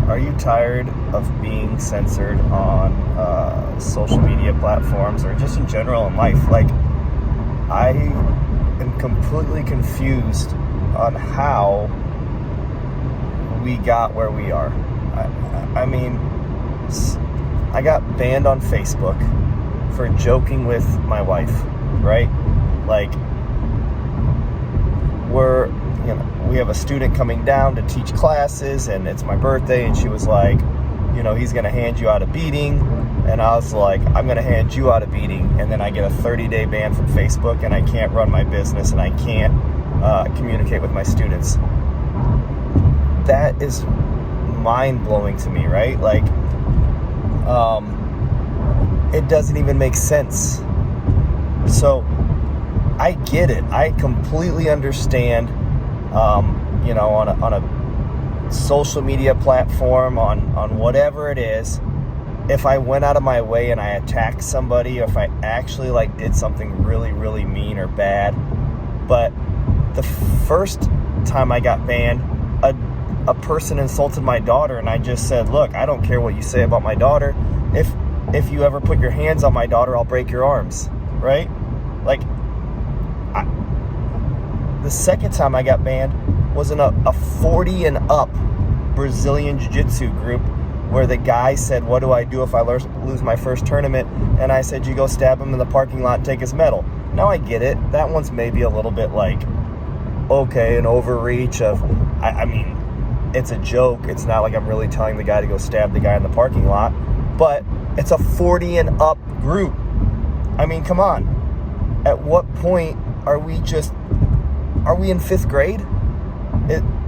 Are you tired of being censored on social media platforms or just in general in life? Like, I am completely confused on how we got where we are. I mean, I got banned on Facebook for joking with my wife, right? Like, we have a student coming down to teach classes, and it's my birthday, and she was like, he's going to hand you out a beating. And I was like, I'm going to hand you out a beating. And then I get a 30-day ban from Facebook, and I can't run my business, and I can't communicate with my students. That is mind-blowing to me, right? Like, it doesn't even make sense. So I get it. I completely understand, on a social media platform, on whatever it is, if I went out of my way and I attacked somebody, or if I actually did something really, really mean or bad. But the first time I got banned, a person insulted my daughter, and I just said, look, I don't care what you say about my daughter. If you ever put your hands on my daughter, I'll break your arms, right? Like, the second time I got banned was in a 40 and up Brazilian Jiu-Jitsu group, where the guy said, what do I do if I lose my first tournament? And I said, you go stab him in the parking lot and take his medal. Now I get it. That one's maybe a little bit an overreach of, I mean, it's a joke. It's not like I'm really telling the guy to go stab the guy in the parking lot, but it's a 40 and up group. I mean, come on. At what point are we in fifth grade?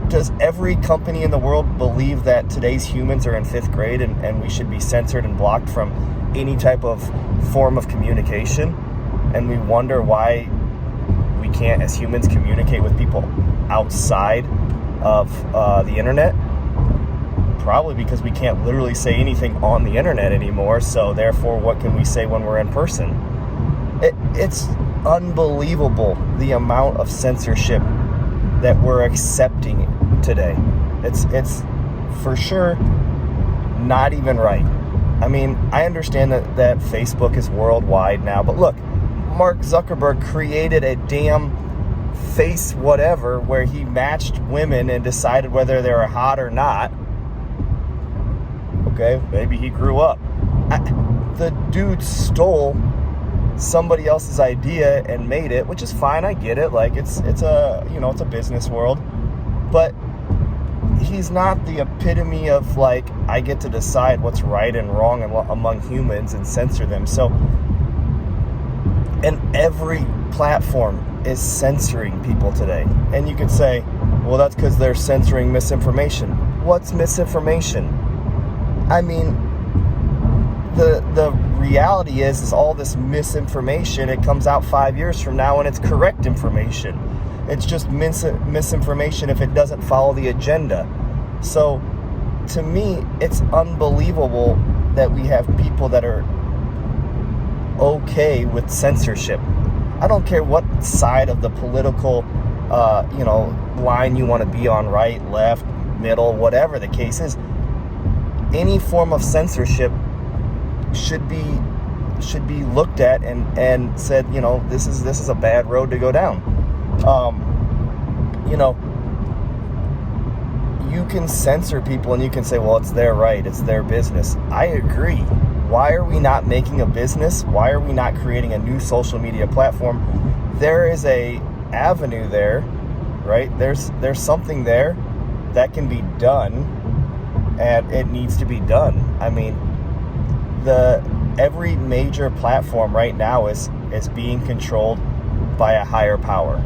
Does every company in the world believe that today's humans are in fifth grade and we should be censored and blocked from any type of form of communication? And we wonder why we can't, as humans, communicate with people outside of the internet? Probably because we can't literally say anything on the internet anymore, so therefore what can we say when we're in person? It's unbelievable the amount of censorship that we're accepting today. It's for sure not even right. I mean, I understand that Facebook is worldwide now, but look, Mark Zuckerberg created a damn face whatever where he matched women and decided whether they were hot or not. Okay, maybe he grew up. The dude stole somebody else's idea and made it, which is fine. I get it. Like, it's a business world, but he's not the epitome of I get to decide what's right and wrong among humans and censor them. So, and every platform is censoring people today. And you could say, well, that's because they're censoring misinformation. What's misinformation? I mean, the reality is all this misinformation, it comes out 5 years from now and it's correct information. It's just misinformation if it doesn't follow the agenda. So to me, it's unbelievable that we have people that are okay with censorship. I don't care what side of the political line you want to be on, right, left, middle, whatever the case is. Any form of censorship should be looked at and said, this is a bad road to go down. You can censor people and you can say, well, it's their right, it's their business. I agree. Why are we not making a business? Why are we not creating a new social media platform? There is a avenue there, right? There's something there that can be done, and it needs to be done. I mean, every major platform right now is being controlled by a higher power.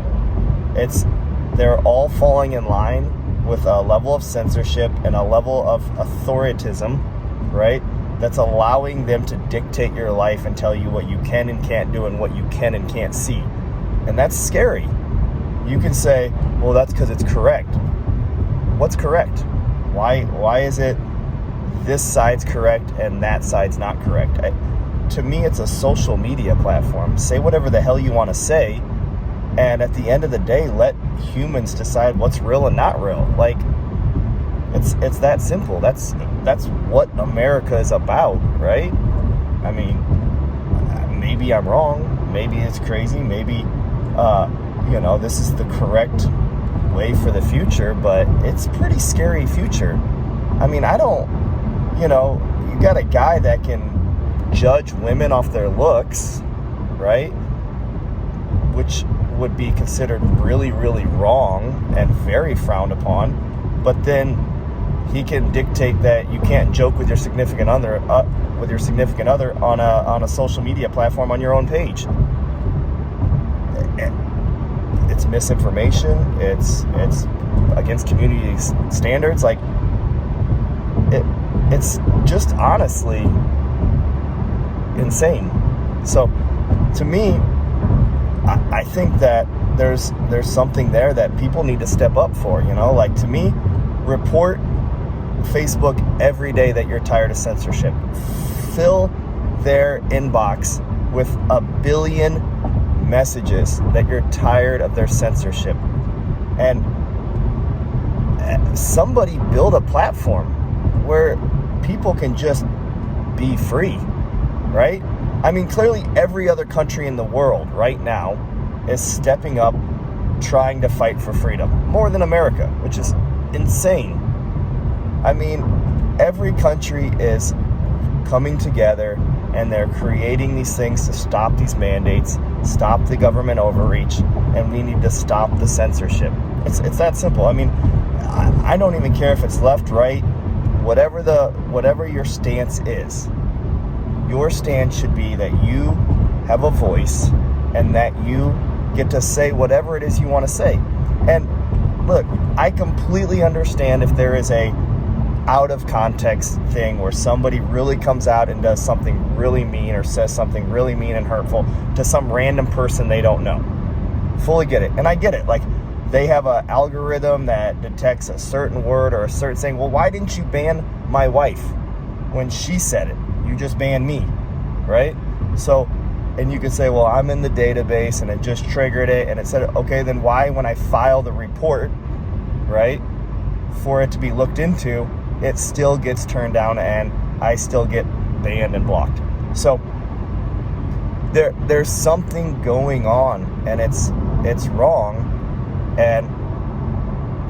They're all falling in line with a level of censorship and a level of authoritism, right? That's allowing them to dictate your life and tell you what you can and can't do and what you can and can't see. And that's scary. You can say, well, that's because it's correct. What's correct? Why is it this side's correct and that side's not correct? To me, it's a social media platform. Say whatever the hell you want to say, and at the end of the day, let humans decide what's real and not real. It's that simple. That's what America is about, right? I mean, maybe I'm wrong. Maybe it's crazy. Maybe, this is the correct way for the future, but it's a pretty scary future. I mean, you got a guy that can judge women off their looks, right? Which would be considered really, really wrong and very frowned upon. But then he can dictate that you can't joke with your significant other on a social media platform on your own page. It's misinformation. It's against community standards. Like it's just honestly insane. So to me, I think that there's something there that people need to step up for. Like, to me, report Facebook every day that you're tired of censorship. Fill their inbox with 1 billion messages that you're tired of their censorship. And somebody build a platform where people can just be free, right? I mean, clearly every other country in the world right now is stepping up, trying to fight for freedom, more than America, which is insane. I mean, every country is coming together and they're creating these things to stop these mandates, stop the government overreach, and we need to stop the censorship. It's that simple. I mean, I don't even care if it's left, right, whatever your stance is. Your stance should be that you have a voice and that you get to say whatever it is you want to say. And look, I completely understand if there is a out of context thing where somebody really comes out and does something really mean or says something really mean and hurtful to some random person they don't know. Fully get it. And I get it. Like, they have an algorithm that detects a certain word or a certain saying. Well, why didn't you ban my wife when she said it? You just banned me, right? So, and you could say, well, I'm in the database and it just triggered it and it said, okay, then why, when I file the report, right, for it to be looked into, it still gets turned down and I still get banned and blocked? So there's something going on, and it's wrong, and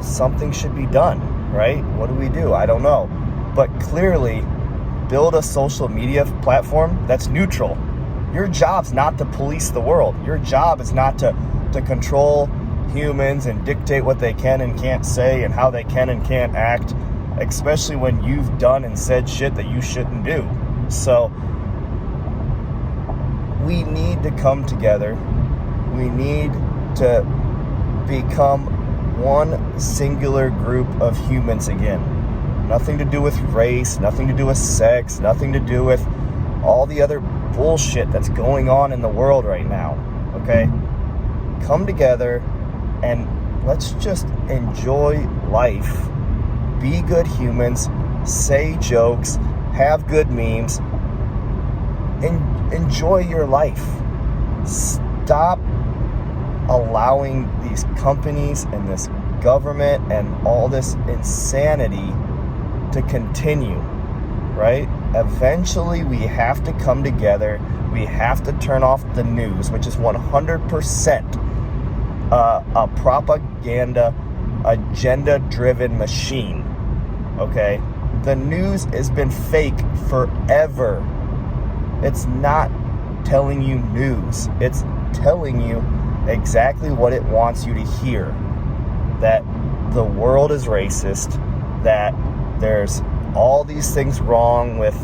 something should be done, right? What do? I don't know. But clearly, build a social media platform that's neutral. Your job's not to police the world. Your job is not to control humans and dictate what they can and can't say and how they can and can't act, especially when you've done and said shit that you shouldn't do. So we need to come together. We need to become one singular group of humans again. Nothing to do with race, nothing to do with sex, nothing to do with all the other bullshit that's going on in the world right now, okay? Come together and let's just enjoy life. Be good humans, say jokes, have good memes, and enjoy your life. Stop allowing these companies and this government and all this insanity to continue, right? Eventually, we have to come together. We have to turn off the news, which is 100% a propaganda, agenda-driven machine, okay? The news has been fake forever. It's not telling you news. It's telling you exactly what it wants you to hear. That the world is racist, that there's all these things wrong with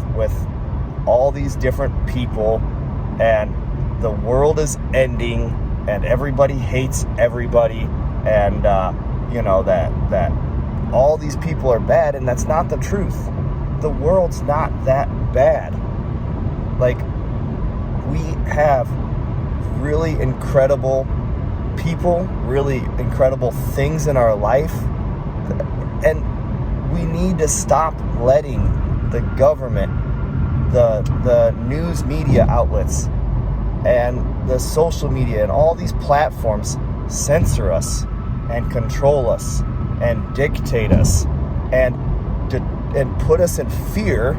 all these different people, and the world is ending, and everybody hates everybody, and that all these people are bad, and that's not the truth. The world's not that bad. Like, we have really incredible people, really incredible things in our life, and we need to stop letting the government, the news media outlets, and the social media and all these platforms censor us and control us and dictate us and and put us in fear,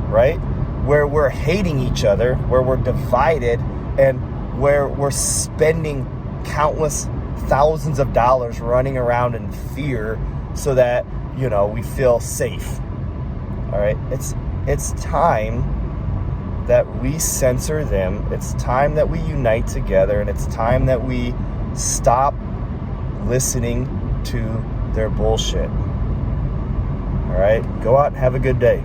right? Where we're hating each other, where we're divided, and where we're spending countless thousands of dollars running around in fear so that, we feel safe. All right? It's time that we censor them. It's time that we unite together, and it's time that we stop listening to their bullshit. All right? Go out and have a good day.